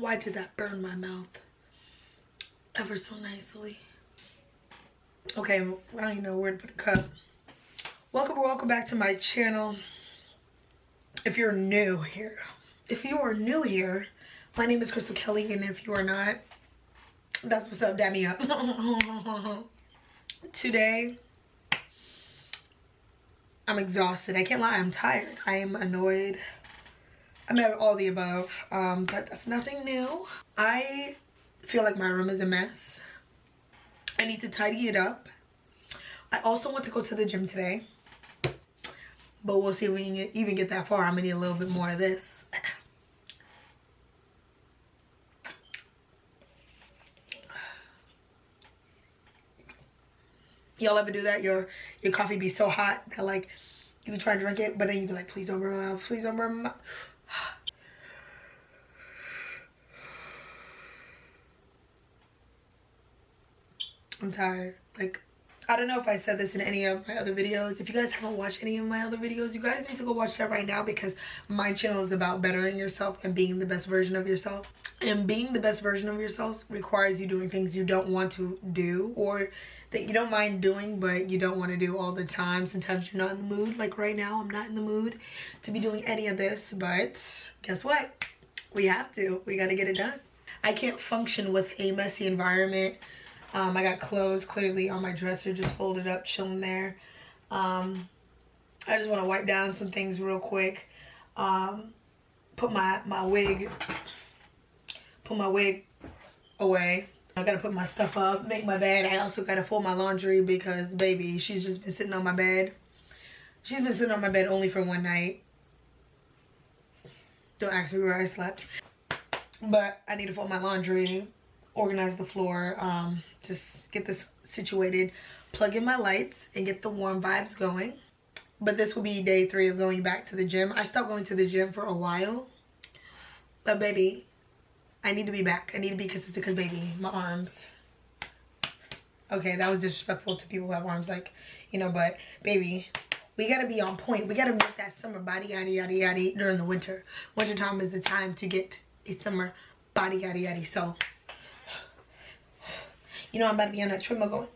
Why did that burn my mouth ever so nicely? Okay, I don't even know where to put a cup. Welcome back to my channel. If you're new here, my name is Crystal Kelly, and if you are not, that's what's up. Dab me up. Today, I'm exhausted. I can't lie, I'm tired. I am annoyed. I'm at all the above, but that's nothing new. I feel like my room is a mess. I need to tidy it up. I also want to go to the gym today, but we'll see if we can even get that far. I'm gonna need a little bit more of this. Y'all ever do that? Your coffee be so hot that like you try to drink it, but then you be like, please don't burn my mouth, please don't burn my mouth. I'm tired. Like, I don't know if I said this in any of my other videos. If you guys haven't watched any of my other videos, you guys need to go watch that right now, because my channel is about bettering yourself and being the best version of yourself. And being the best version of yourself requires you doing things you don't want to do, or that you don't mind doing but you don't want to do all the time. Sometimes you're not in the mood. Like right now, I'm not in the mood to be doing any of this, but guess what? We have to. We got to get it done. I can't function with a messy environment. I got clothes clearly on my dresser, just folded up, chilling there. I just want to wipe down some things real quick. Put my wig away. I gotta put my stuff up, make my bed. I also gotta fold my laundry because baby, she's just been sitting on my bed. She's been sitting on my bed only for one night. Don't ask me where I slept. But I need to fold my laundry, organize the floor, just get this situated, plug in my lights, and get the warm vibes going. But this will be day 3 of going back to the gym. I stopped going to the gym for a while, but baby, I need to be back. I need to be consistent because baby, my arms. Okay, that was disrespectful to people who have arms, like, you know, but baby, we gotta be on point. We gotta make that summer body yada yada yada during the winter. Winter time is the time to get a summer body yada yada. So you know I'm about to be on that treadmill going.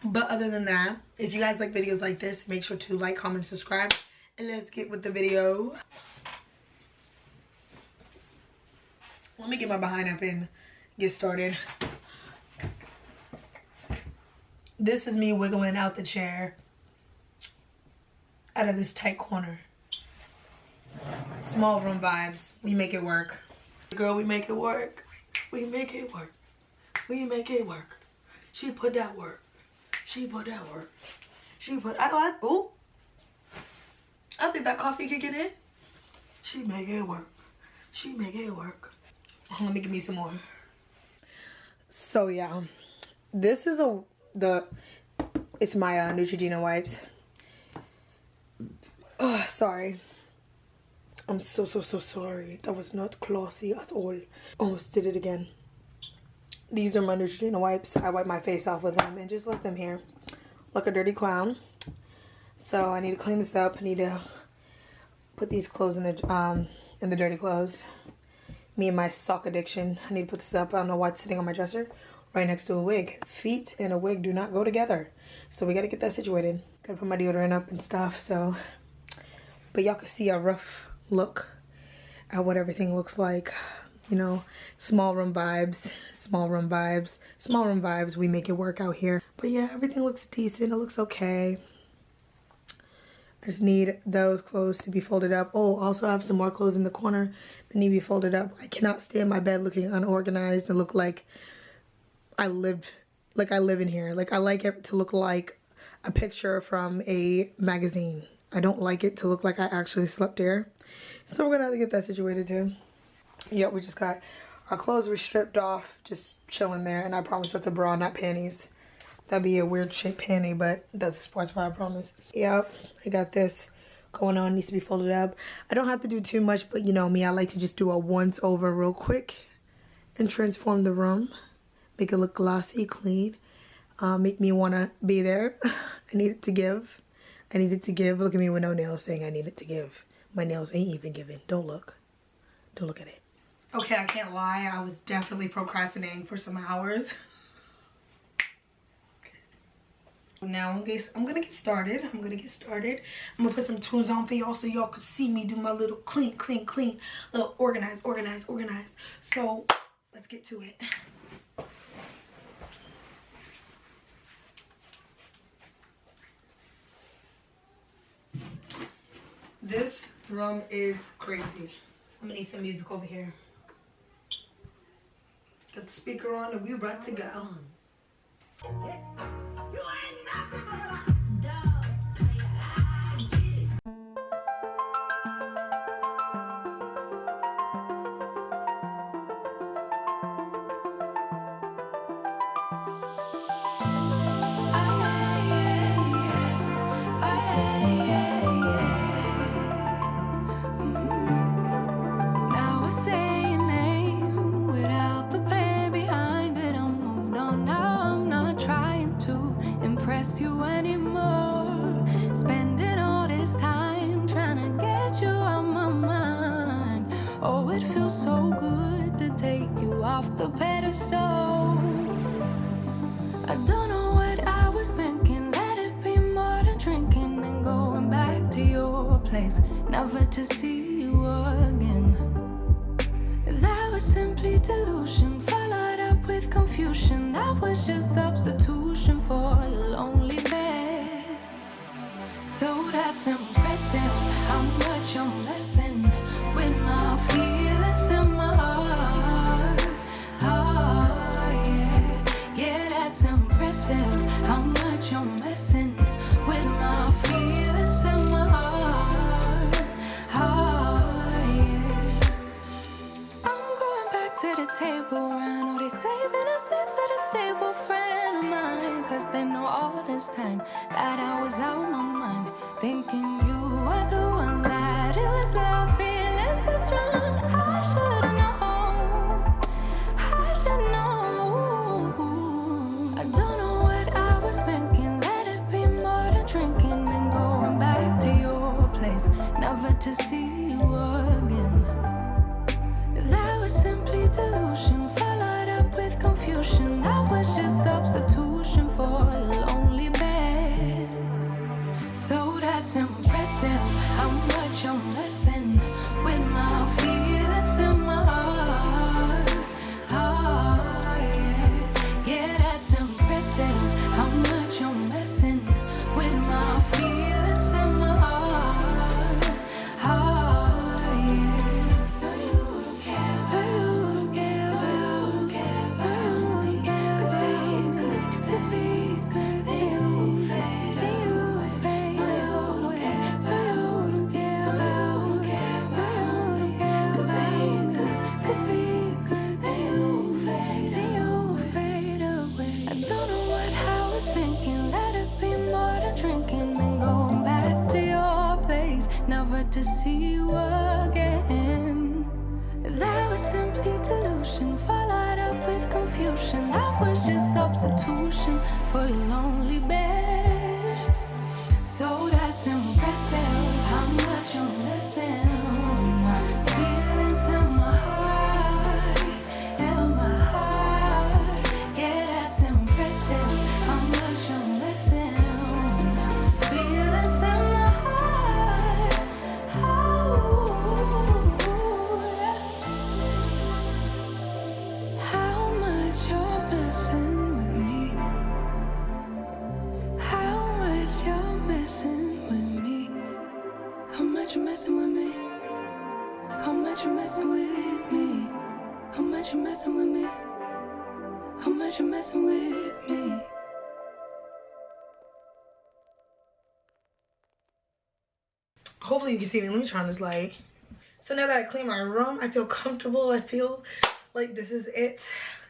But other than that, if you guys like videos like this, make sure to like, comment, subscribe, and let's get with the video. Let me get my behind up and get started. This is me wiggling out the chair out of this tight corner. Small room vibes. We make it work. Girl, we make it work. We make it work. We make it work. She put that work. She put that work. She put, ooh. I think that coffee can get in. She make it work. She make it work. Let me give me some more. So yeah, this is it's my Neutrogena wipes. Oh, sorry. I'm so sorry. That was not classy at all. Almost did it again. These are my Neutrogena wipes. I wipe my face off with them and just let them here like a dirty clown. So I need to clean this up. I need to put these clothes in the dirty clothes. Me and my sock addiction. I need to put this up. I don't know why it's sitting on my dresser right next to a wig. Feet and a wig do not go together. So we got to get that situated. Got to put my deodorant up and stuff. So, but y'all can see a rough look at what everything looks like. You know, small room vibes, small room vibes, small room vibes. We make it work out here. But yeah, everything looks decent. It looks okay. I just need those clothes to be folded up. Oh, also I have some more clothes in the corner that need to be folded up. I cannot stay in my bed looking unorganized and look like I live in here. Like, I like it to look like a picture from a magazine. I don't like it to look like I actually slept here. So we're gonna have to get that situated too. Yep, we just got our clothes were stripped off, just chilling there, and I promise that's a bra, not panties. That'd be a weird shaped panty, but that's a sports bra, I promise. Yep, I got this going on, needs to be folded up. I don't have to do too much, but you know me, I like to just do a once over real quick and transform the room. Make it look glossy, clean. Make me want to be there. I need it to give. Look at me with no nails saying I need it to give. My nails ain't even giving. Don't look. Don't look at it. Okay, I can't lie. I was definitely procrastinating for some hours. Now I'm gonna get started. I'm gonna put some tunes on for y'all so y'all could see me do my little clean, little organize. So let's get to it. This room is crazy. I'm gonna need some music over here. Got the speaker on and we about to go. You ain't nothing but a dog. I get it. Now I say your name without the pain behind it. I'm moved on now. I'm not trying to impress you anymore. Spending all this time trying to get you out my mind. Oh, it feels so good to take you off the pedestal. I don't know what I was thinking. Let it be more than drinking and going back to your place, never to see you again. That was simply delusion, followed up with confusion. That was just substitution for your lonely bed. So that's impressive, how much you're messing with my feelings in my heart. Oh yeah, yeah, that's impressive, how much you're messing with my feelings in my heart. Oh yeah. I'm going back to the table. I know they saving us up for the stable friend of mine, 'cause they know all this time that I was out my mind, thinking you were the one, that it was love, feelings were strong. I should've known, I should know. I don't know what I was thinking. Let it be more than drinking and going back to your place, never to see you again. That was simply delusion, followed up with confusion. That was just substitution for your lonely bed. So that's impressive, how much you're messing with my feelings in my heart. Oh yeah, yeah, that's impressive, how much you're messing with my feelings in my heart. Oh yeah. No, you don't care. No, you don't care. No, you don't care. No, you don't care. Could be good. Then you fade. Then you fade away. No, you don't care. No, you don't care. No, you don't care. Could be good. Then you fade. Then you fade away. I don't know what I was thinking. Let it be more than drinking and going back to your place, never to see you again. That was simply delusion, followed up with confusion. That was just substitution for your lonely bed. So that's impressive, how much you're missing. My feelings in my heart, in my heart. Yeah, that's impressive, how much you're missing. My feelings in my heart. Oh, yeah. How much you're messing with me. How much you're messing with me. How much you're messing with me. How much you're messing with me. How much you're messing with me. How much you're messing with me. Hopefully you can see me. Let me turn on this light. So now that I clean my room, I feel comfortable. I feel like this is it.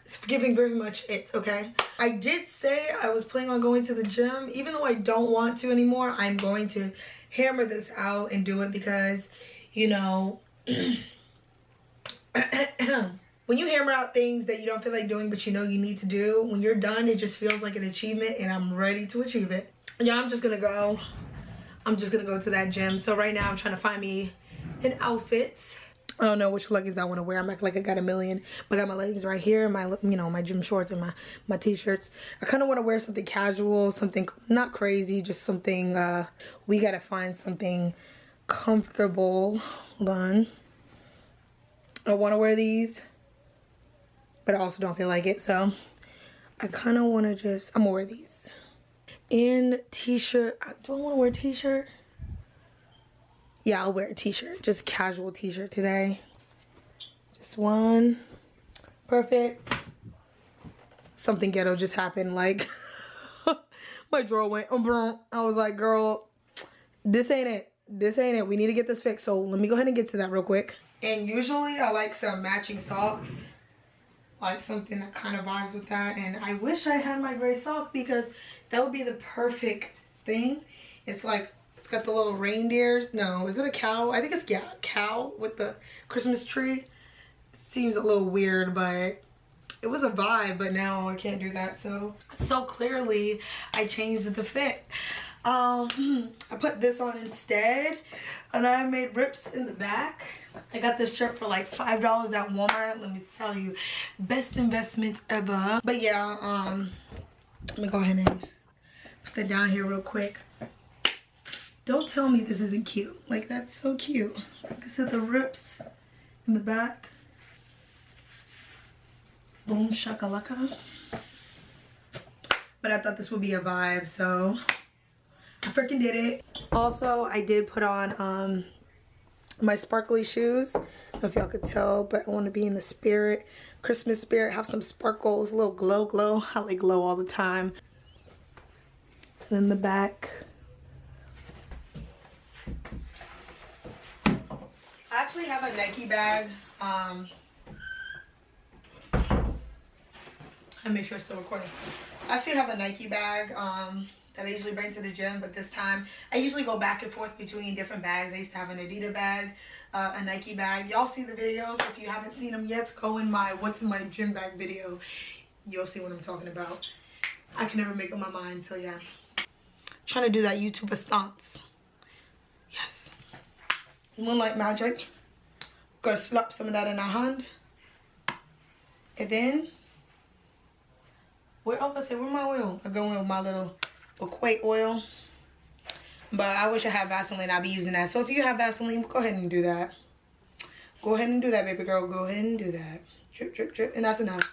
It's giving very much it, okay? I did say I was planning on going to the gym. Even though I don't want to anymore, I'm going to hammer this out and do it because, you know, when you hammer out things that you don't feel like doing but you know you need to do, when you're done, it just feels like an achievement and I'm ready to achieve it. Yeah, I'm just gonna go to that gym. So right now I'm trying to find me an outfit. I don't know which leggings I want to wear. I'm acting like I got a million. I got my leggings right here, my, you know, my gym shorts and my t-shirts. I kind of want to wear something casual, something not crazy, just something, we got to find something comfortable. Hold on. I want to wear these, but I also don't feel like it. So I kind of want to just, I'm going to wear these. And t-shirt, do I want to wear a t-shirt? Yeah, I'll wear a t-shirt, just a casual t-shirt today. Just one. Perfect. Something ghetto just happened, like my drawer went, I was like, girl, this ain't it. This ain't it. We need to get this fixed. So let me go ahead and get to that real quick. And usually I like some matching socks, like something that kind of vibes with that. And I wish I had my gray sock because that would be the perfect thing. It's like, it's got the little reindeers. No, is it a cow? I think it's, yeah, a cow with the Christmas tree. Seems a little weird, but it was a vibe, but now I can't do that. So clearly I changed the fit. I put this on instead, and I made rips in the back. I got this shirt for like $5 at Walmart. Let me tell you, best investment ever. But yeah, let me go ahead and put that down here real quick. Don't tell me this isn't cute. Like, that's so cute. Like I said, the rips in the back. Boom shakalaka. But I thought this would be a vibe, so I freaking did it. Also, I did put on my sparkly shoes. I don't know if y'all could tell, but I want to be in the spirit, Christmas spirit, have some sparkles, a little glow. I like glow all the time. And in the back, I actually have a Nike bag. I make sure it's still recording. I actually have a Nike bag that I usually bring to the gym, but this time I usually go back and forth between different bags. I used to have an Adidas bag, a Nike bag. Y'all see the videos. If you haven't seen them yet, go in my what's in my gym bag video. You'll see what I'm talking about. I can never make up my mind, so yeah. Trying to do that YouTuber stance. Yes. Moonlight magic. Gonna slap some of that in our hand. And then, where my oil? I go in with my little Equate oil. But I wish I had Vaseline. I'll be using that. So if you have Vaseline, go ahead and do that. Go ahead and do that, baby girl. Go ahead and do that. Drip, drip, drip. And that's enough.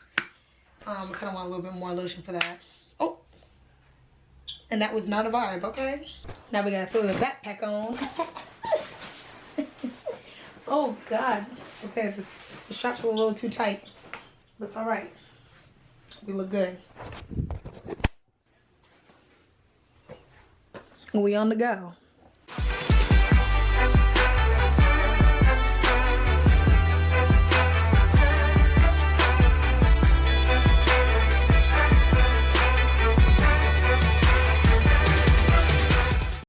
I kind of want a little bit more lotion for that. Oh. And that was not a vibe, okay? Now we gotta throw the backpack on. Oh, God. Okay, the straps were a little too tight. But it's alright. We look good. We on the go.